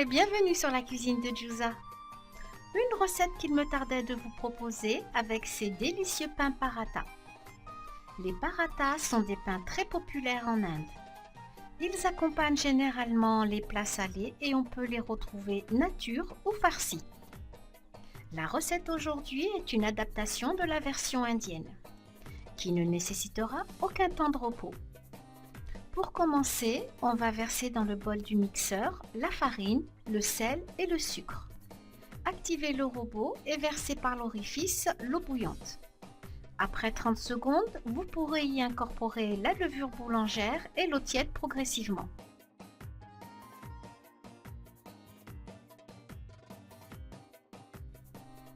et bienvenue sur la cuisine de Jusa. Une recette qu'il me tardait de vous proposer avec ces délicieux pains paratha. Les parathas sont des pains très populaires en Inde. Ils accompagnent généralement les plats salés et on peut les retrouver nature ou farcis. La recette aujourd'hui est une adaptation de la version indienne, qui ne nécessitera aucun temps de repos. Pour commencer, on va verser dans le bol du mixeur la farine, le sel et le sucre. Activez le robot et versez par l'orifice l'eau bouillante. Après 30 secondes, vous pourrez y incorporer la levure boulangère et l'eau tiède progressivement.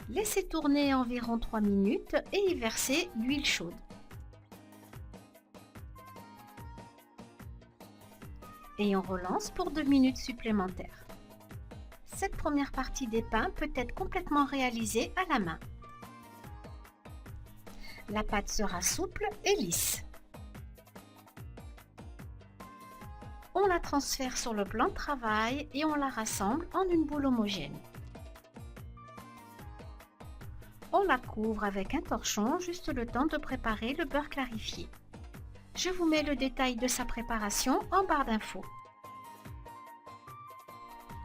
Laissez tourner environ 3 minutes et y versez l'huile chaude. Et on relance pour 2 minutes supplémentaires. Cette première partie des pains peut être complètement réalisée à la main. La pâte sera souple et lisse. On la transfère sur le plan de travail et on la rassemble en une boule homogène. On la couvre avec un torchon, juste le temps de préparer le beurre clarifié. Je vous mets le détail de sa préparation en barre d'infos.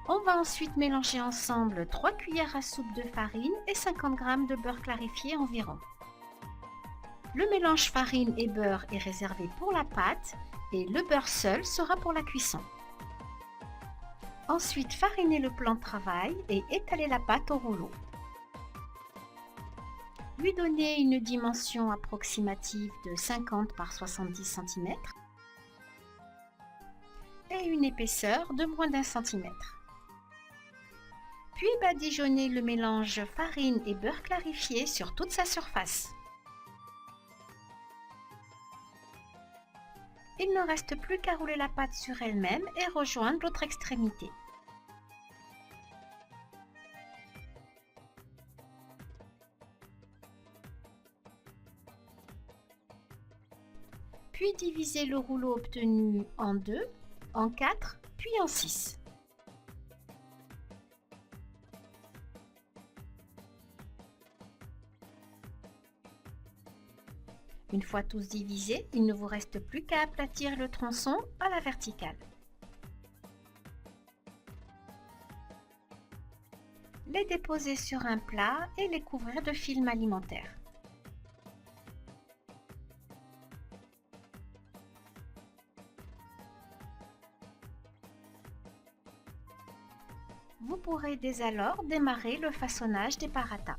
On va ensuite mélanger ensemble 3 cuillères à soupe de farine et 50 g de beurre clarifié environ. Le mélange farine et beurre est réservé pour la pâte et le beurre seul sera pour la cuisson. Ensuite, farinez le plan de travail et étalez la pâte au rouleau. Lui donner une dimension approximative de 50 par 70 cm et une épaisseur de moins d'1 cm. Puis badigeonnez le mélange farine et beurre clarifié sur toute sa surface. Il ne reste plus qu'à rouler la pâte sur elle-même et rejoindre l'autre extrémité. Puis divisez le rouleau obtenu en 2, en 4, puis en 6. Une fois tous divisés, il ne vous reste plus qu'à aplatir le tronçon à la verticale. Les déposer sur un plat et les couvrir de film alimentaire. Vous pourrez dès alors démarrer le façonnage des parathas.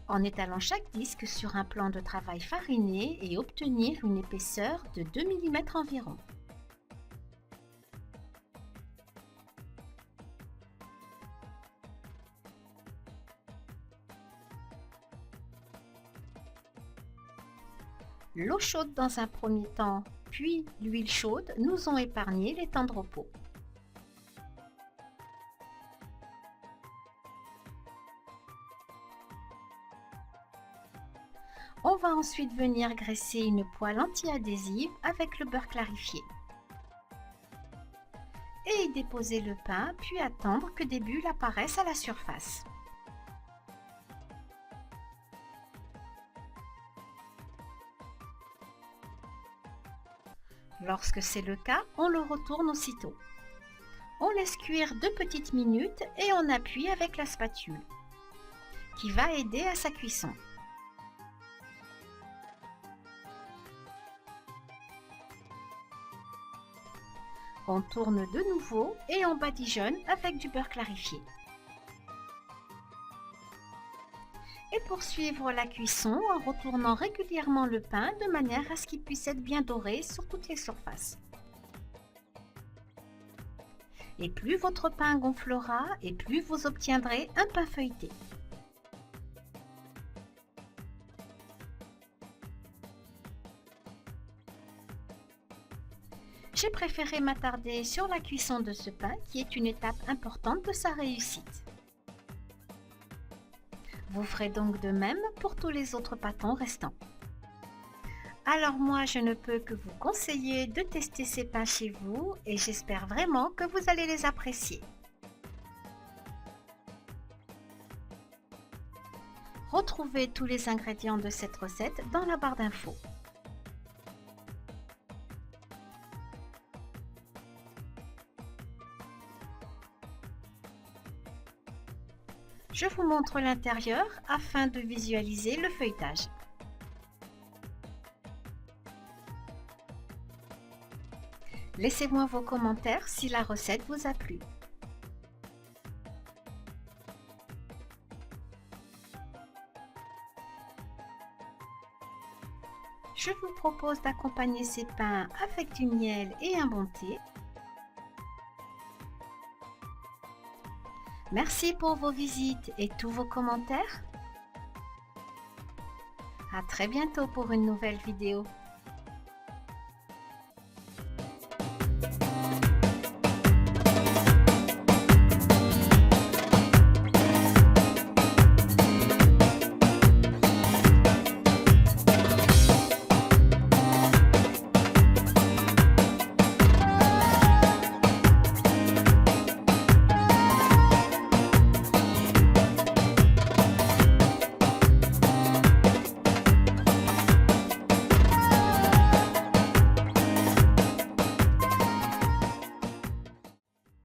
En étalant chaque disque sur un plan de travail fariné et obtenir une épaisseur de 2 mm environ. L'eau chaude dans un premier temps, puis l'huile chaude nous ont épargné les temps de repos. On va ensuite venir graisser une poêle anti-adhésive avec le beurre clarifié. Et y déposer le pain, puis attendre que des bulles apparaissent à la surface. Lorsque c'est le cas, on le retourne aussitôt. On laisse cuire 2 petites minutes et on appuie avec la spatule, qui va aider à sa cuisson. On tourne de nouveau et on badigeonne avec du beurre clarifié. Et poursuivre la cuisson en retournant régulièrement le pain de manière à ce qu'il puisse être bien doré sur toutes les surfaces. Et plus votre pain gonflera et plus vous obtiendrez un pain feuilleté. J'ai préféré m'attarder sur la cuisson de ce pain qui est une étape importante de sa réussite. Vous ferez donc de même pour tous les autres pâtons restants. Alors moi, je ne peux que vous conseiller de tester ces pains chez vous et j'espère vraiment que vous allez les apprécier. Retrouvez tous les ingrédients de cette recette dans la barre d'infos. Je vous montre l'intérieur afin de visualiser le feuilletage. Laissez-moi vos commentaires si la recette vous a plu. Je vous propose d'accompagner ces pains avec du miel et un bon thé. Merci pour vos visites et tous vos commentaires. À très bientôt pour une nouvelle vidéo.